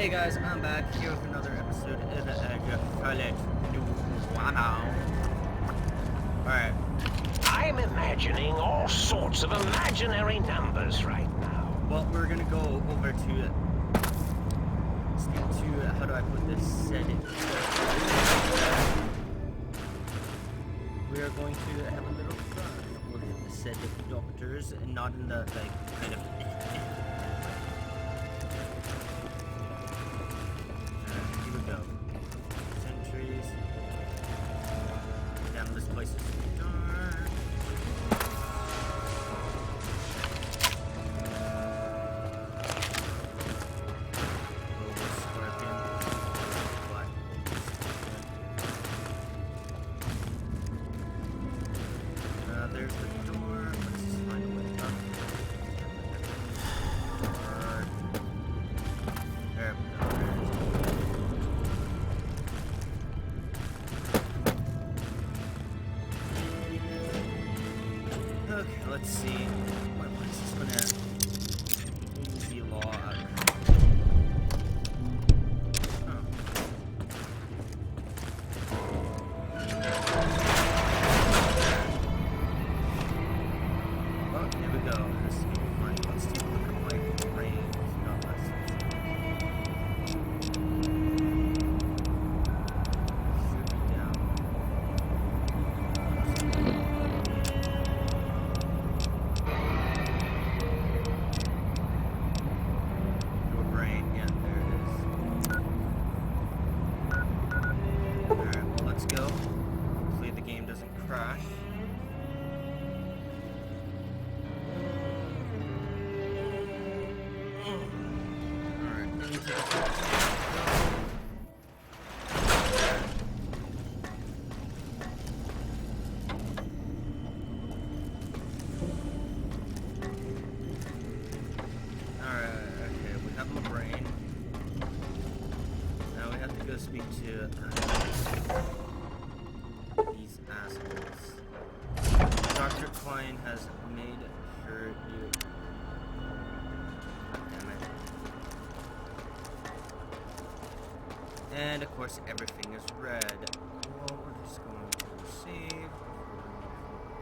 Hey guys, I'm back here with another episode of Alright. I'm imagining all sorts of imaginary numbers right now. Well, we're gonna go over to how do I put this? We are going to have a little fun with said doctors, and not in the kind of. Here we go. Sentries. Damn, this place is dark. There's the door. Let's just find a way up. There we go. Okay, let's see. What is this one at? Easy log. Well, here we go. This is gonna be fun. Let's take a look at my brain. Not less. Should be down. Your brain, yeah, there it is. Alright, well, let's go. Hopefully the game doesn't crash. Alright, okay, we have my brain. Now we have to go speak to these assholes. Dr. Klein has made sure you... Damn it. And of course everything is red. Well, we're just going to save.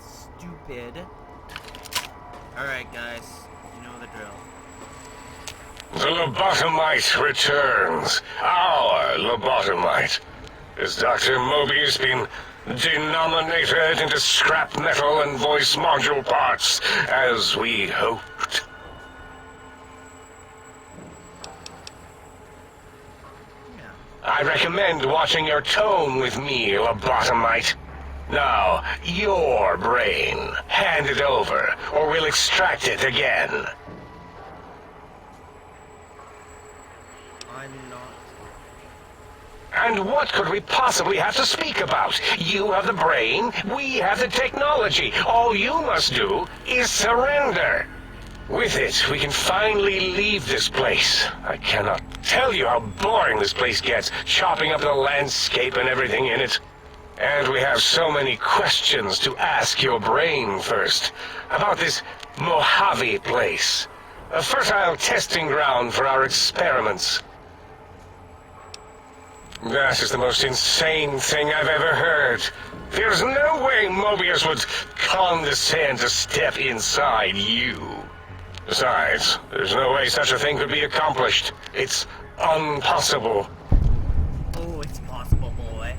Stupid. Alright guys, you know the drill. The lobotomite returns. Our lobotomite. Has Dr. Mobius been denominated into scrap metal and voice module parts, as we hoped? I recommend watching your tone with me, lobotomite. Now, your brain. Hand it over, or we'll extract it again. I'm not... And what could we possibly have to speak about? You have the brain, we have the technology. All you must do is surrender. With it, we can finally leave this place. I cannot tell you how boring this place gets, chopping up the landscape and everything in it. And we have so many questions to ask your brain first. About this Mojave place. A fertile testing ground for our experiments. That is the most insane thing I've ever heard. There's no way Mobius would condescend to step inside you. Besides, there's no way such a thing could be accomplished. It's impossible. Oh, it's possible, boy.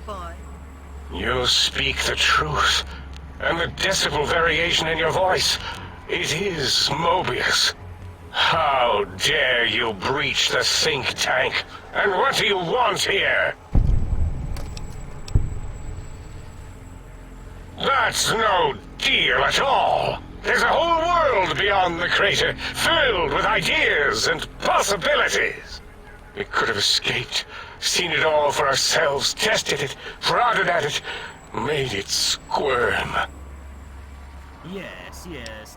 Fine. You speak the truth. And the decibel variation in your voice, it is Mobius. How dare you breach the think tank? And what do you want here? That's no deal at all. There's a whole world beyond the crater, filled with ideas and possibilities. We could have escaped, seen it all for ourselves, tested it, prodded at it, made it squirm. Yes,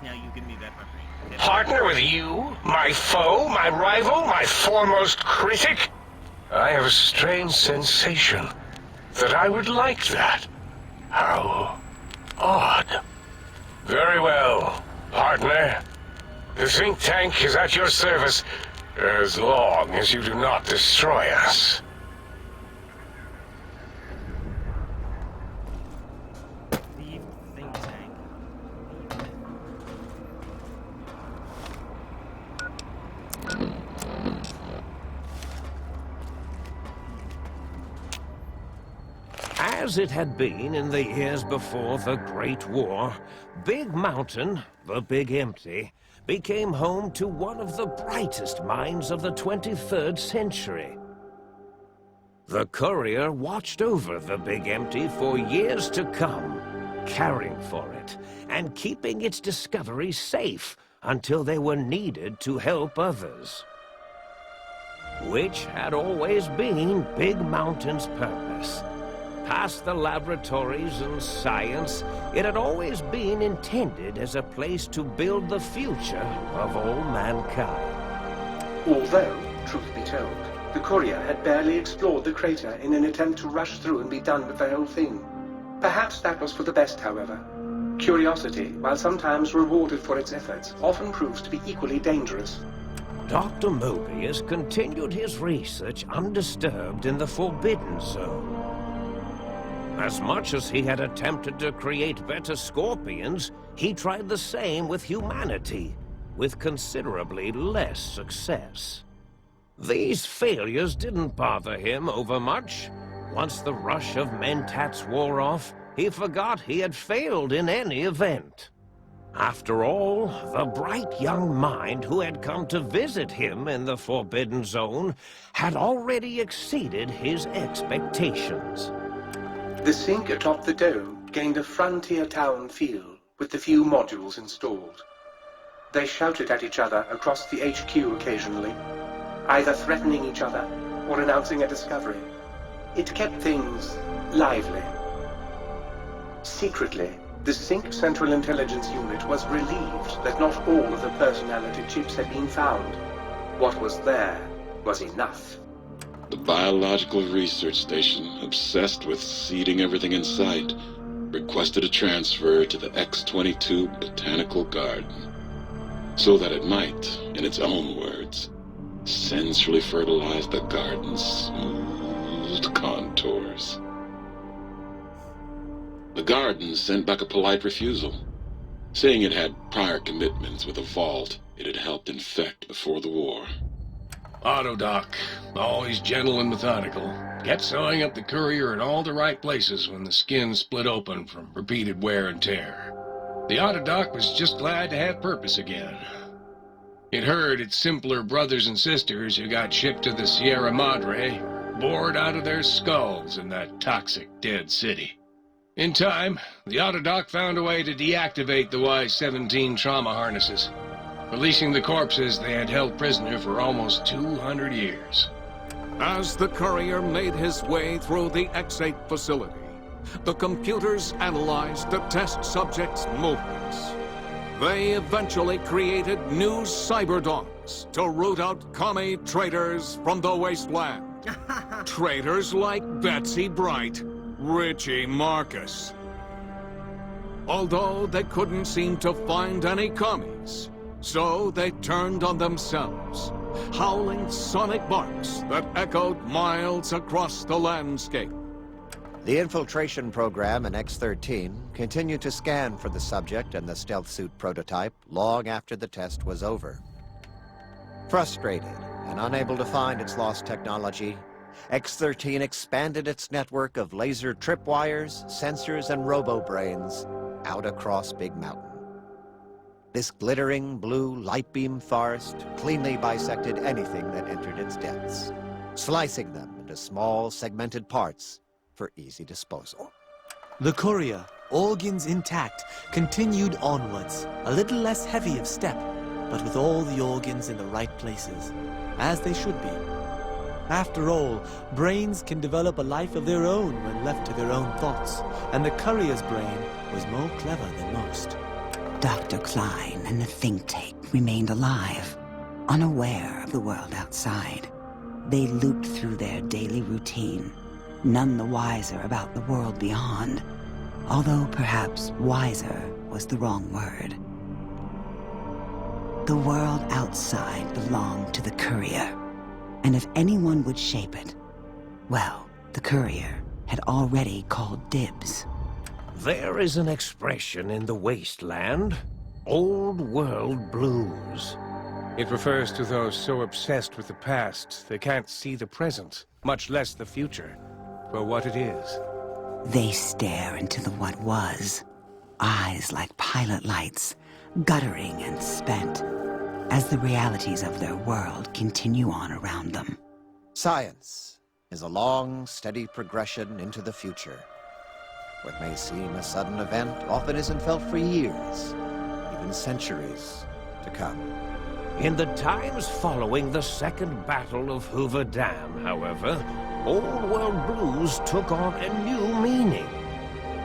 now you give me back my brain. Partner with you? My foe? My rival? My foremost critic? I have a strange sensation that I would like that. How odd. Very well, partner. The think tank is at your service. As long as you do not destroy us. Leave think tank. Leave it. As it had been in the years before the Great War, Big Mountain, the Big Empty, became home to one of the brightest minds of the 23rd century. The courier watched over the Big Empty for years to come, caring for it and keeping its discoveries safe until they were needed to help others. Which had always been Big Mountain's purpose. Past the laboratories and science, it had always been intended as a place to build the future of all mankind. Although, truth be told, the courier had barely explored the crater in an attempt to rush through and be done with the whole thing. Perhaps that was for the best, however. Curiosity, while sometimes rewarded for its efforts, often proves to be equally dangerous. Dr. Mobius continued his research undisturbed in the Forbidden Zone. As much as he had attempted to create better scorpions, he tried the same with humanity, with considerably less success. These failures didn't bother him overmuch. Once the rush of mentats wore off, he forgot he had failed in any event. After all, the bright young mind who had come to visit him in the Forbidden Zone had already exceeded his expectations. The sink atop the dome gained a frontier town feel with the few modules installed. They shouted at each other across the HQ occasionally, either threatening each other or announcing a discovery. It kept things lively. Secretly, the Sync Central Intelligence Unit was relieved that not all of the personality chips had been found. What was there was enough. The Biological Research Station, obsessed with seeding everything in sight, requested a transfer to the X-22 Botanical Garden, so that it might, in its own words, sensually fertilize the garden's smooth contours. The garden sent back a polite refusal, saying it had prior commitments with a vault it had helped infect before the war. Autodoc, always gentle and methodical, kept sewing up the courier in all the right places when the skin split open from repeated wear and tear. The Autodoc was just glad to have purpose again. It heard its simpler brothers and sisters who got shipped to the Sierra Madre bored out of their skulls in that toxic, dead city. In time, the Autodoc found a way to deactivate the Y-17 trauma harnesses, releasing the corpses they had held prisoner for almost 200 years. As the courier made his way through the X-8 facility, the computers analyzed the test subjects' movements. They eventually created new cyberdogs to root out commie traitors from the wasteland. Traitors like Betsy Bright, Richie Marcus. Although they couldn't seem to find any commies, so they turned on themselves, howling sonic barks that echoed miles across the landscape. The infiltration program in X-13 continued to scan for the subject and the stealth suit prototype long after the test was over. Frustrated and unable to find its lost technology, X-13 expanded its network of laser tripwires, sensors, and robo-brains out across Big Mountain. This glittering blue light beam forest cleanly bisected anything that entered its depths, slicing them into small segmented parts for easy disposal. The courier, organs intact, continued onwards, a little less heavy of step, but with all the organs in the right places, as they should be. After all, brains can develop a life of their own when left to their own thoughts, and the courier's brain was more clever than most. Dr. Klein and the think tank remained alive, unaware of the world outside. They looped through their daily routine, none the wiser about the world beyond, although perhaps wiser was the wrong word. The world outside belonged to the courier, and if anyone would shape it, well, the courier had already called dibs. There is an expression in the wasteland, old world blues. It refers to those so obsessed with the past they can't see the present, much less the future, for what it is. They stare into the what was, eyes like pilot lights, guttering and spent, as the realities of their world continue on around them. Science is a long, steady progression into the future. What may seem a sudden event often isn't felt for years, even centuries to come. In the times following the Second Battle of Hoover Dam, however, old world blues took on a new meaning.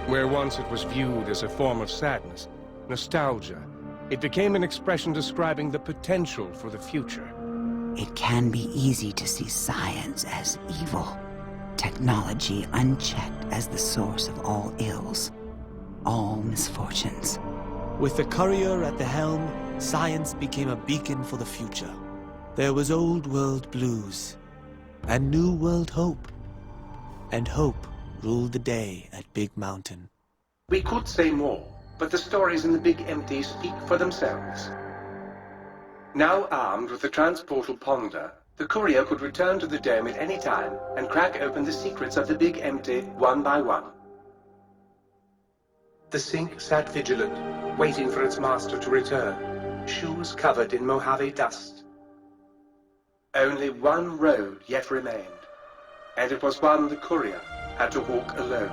Where once it was viewed as a form of sadness, nostalgia, it became an expression describing the potential for the future. It can be easy to see science as evil, technology unchecked as the source of all ills, all misfortunes. With the courier at the helm, science became a beacon for the future. There was old world blues, and new world hope. And hope ruled the day at Big Mountain. We could say more, but the stories in the Big Empty speak for themselves. Now armed with the transportal ponder, the courier could return to the dome at any time and crack open the secrets of the Big Empty one by one. The sink sat vigilant, waiting for its master to return, shoes covered in Mojave dust. Only one road yet remained, and it was one the courier had to walk alone.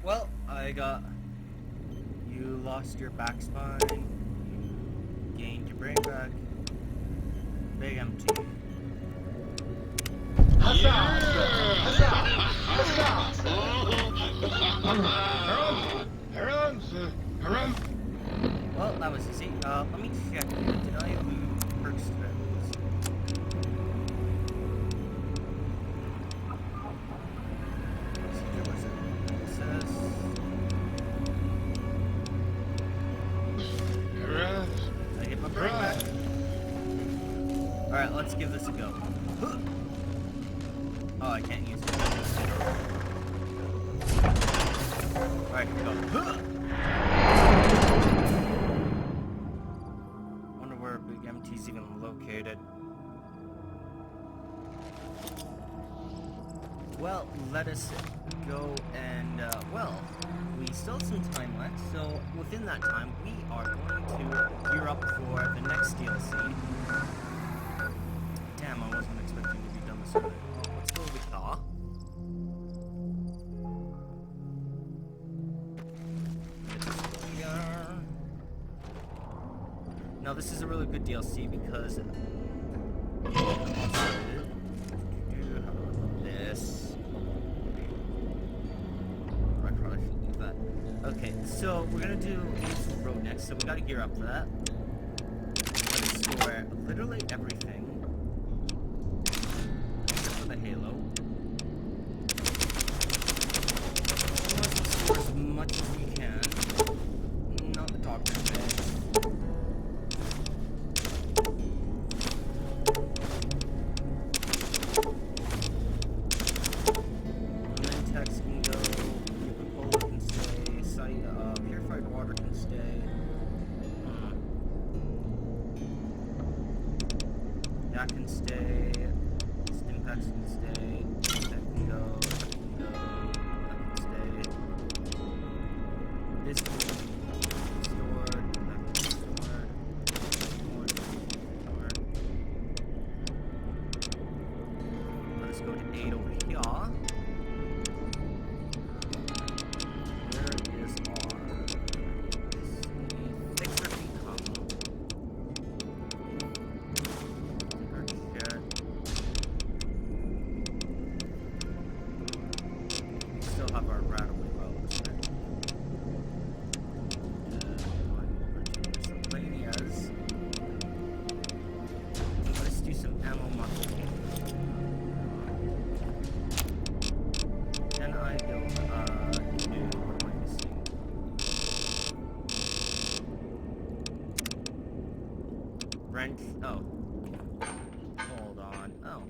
Well, you lost your back spine, you gained your brain back. Big empty. Well, that was easy. Let me check. Did I lose perks to it? I get my brain back. Alright, let's give this a go. Oh, I can't use it. Alright, here we go. Wonder where Big Empty's even located. Well, let us go and, well, we still have some time left, so within that time, we are going to gear up for the next DLC. Damn, I wasn't expecting to be done this early. Well, let's go with Thaw. Now, this is a really good DLC because this. I probably should leave that. Okay, so we're gonna do Ace Road next, so we gotta gear up for that. Let's store literally everything except for the Halo. Let's store as much as we can. Not the doctor's bag. That can stay. Stimpaks can stay. That can go. That can go. That can stay. This can be stored. That can be stored. Stored. Let us go to 8 over here. Where is our fixer become? Wrench. Oh. Hold on. Oh.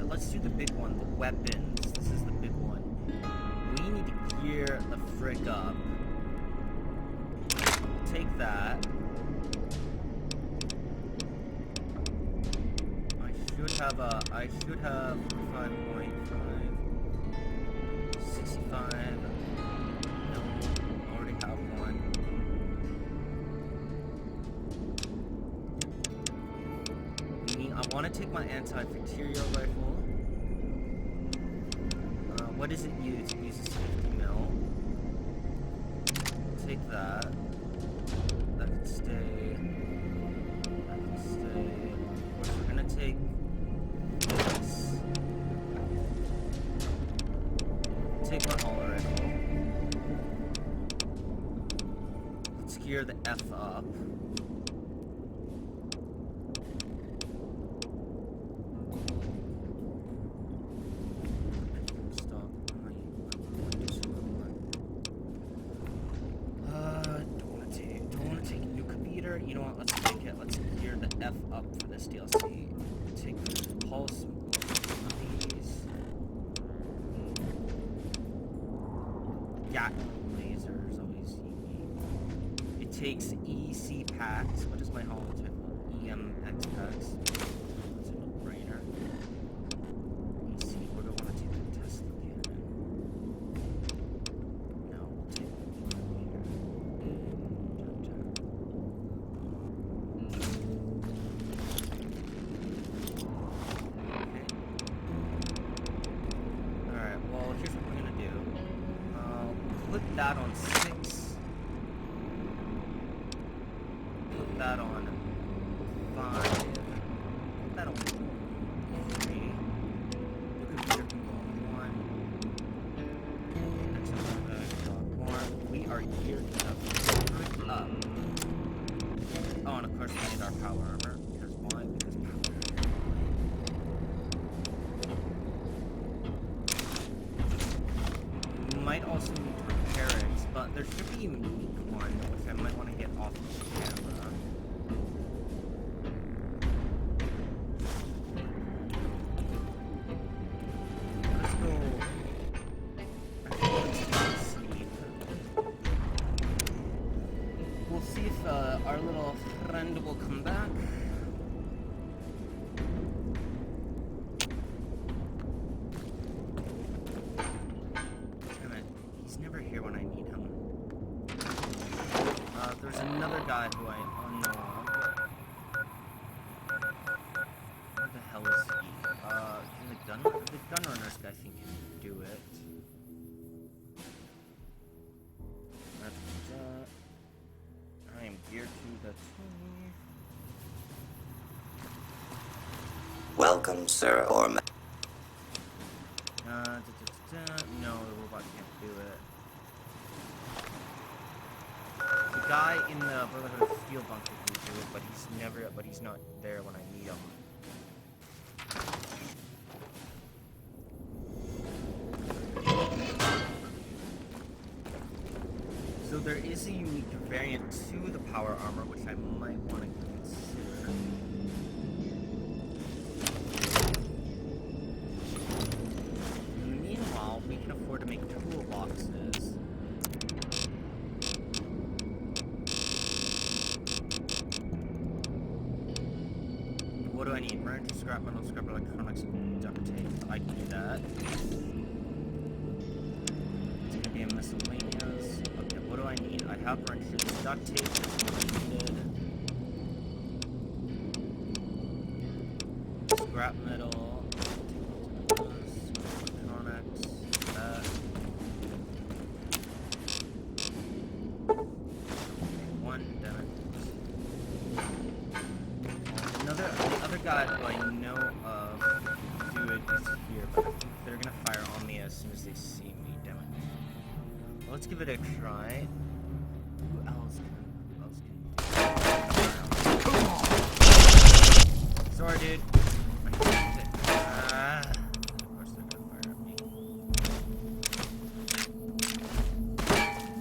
Let's do the big one, the weapons. This is the big one. We need to gear the frick up. Take that. I should have 5.5, 65. No, already have one. I want to take my anti-bacterial rifle. What does it use? It uses 50 mil. Take that. That can stay. That can stay. We're gonna take this. Take my hauler rifle. Let's gear the F up. You know what, let's take it. Let's gear the F up for this DLC. Take this pulse of these. Gatling lasers, always unique. It takes EC packs. What is my holotype? EMX packs. That's a no-brainer. EC, where do I want to take the Tesla cannon? No, we'll take the that on 6. Put that on 5. Put that on 3. Look at can go on 1. We are geared up. Oh, and of course we need our power armor. Because why? Because power. We might also need to repair it, but there should be a unique one, which I might want to get off the camera. Let's go. Let's sleep. We'll see if our little friend will come back. There's another guy who I know of. Where the hell is he? The gun runners guy I think can do it. That's that. I am geared to the 20. Welcome, sir, or no, the robot can't do it. The guy in the Brotherhood of Steel bunker can do it, but he's not there when I need him. So there is a unique variant to the power armor, which I might want to consider. do I need? Burn, scrap metal, scrap electronics, and duct tape. I can do that. It's gonna be a miscellaneous. Okay, what do I need? I have wrenches, duct tape is what I needed. Scrap metal, electronics, that. One damage. The other guy who I know of do it is here, but I think they're gonna fire on me as soon as they see me, damn it. Well, let's give it a try. Who else can Sorry, dude. I can't it. Of course they're gonna fire at me.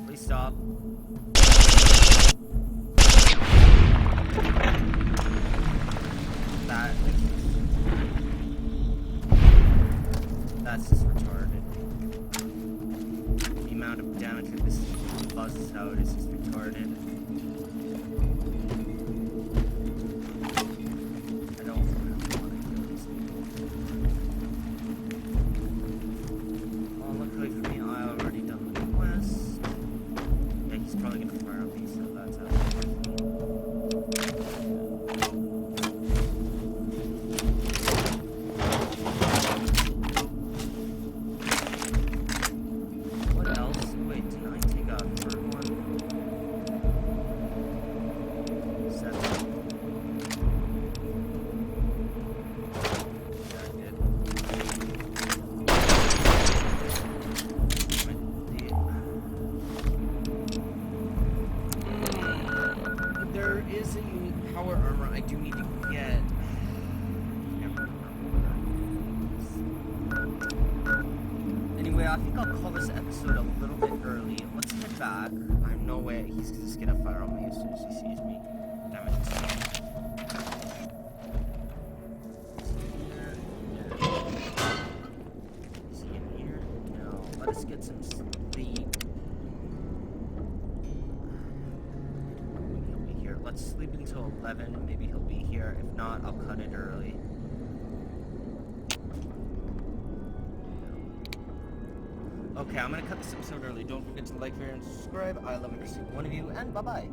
Please stop. That's just retarded. The amount of damage that this buzzes out is just retarded. I don't want to kill these people. Oh, luckily for me, I already done the quest. Yeah, he's probably gonna fire on me, so that's how. There is a unique power armor I do need to get. Anyway, I think I'll call this episode a little bit early. Let's head back. I have no way he's just gonna fire on me as soon as he sees me. Damn it. Is he in here? No. Let us get some sleep. Let's sleep until 11. Maybe he'll be here. If not, I'll cut it early. Okay, I'm gonna cut this episode early. Don't forget to like, share, and subscribe. I love every single one of you, and bye-bye.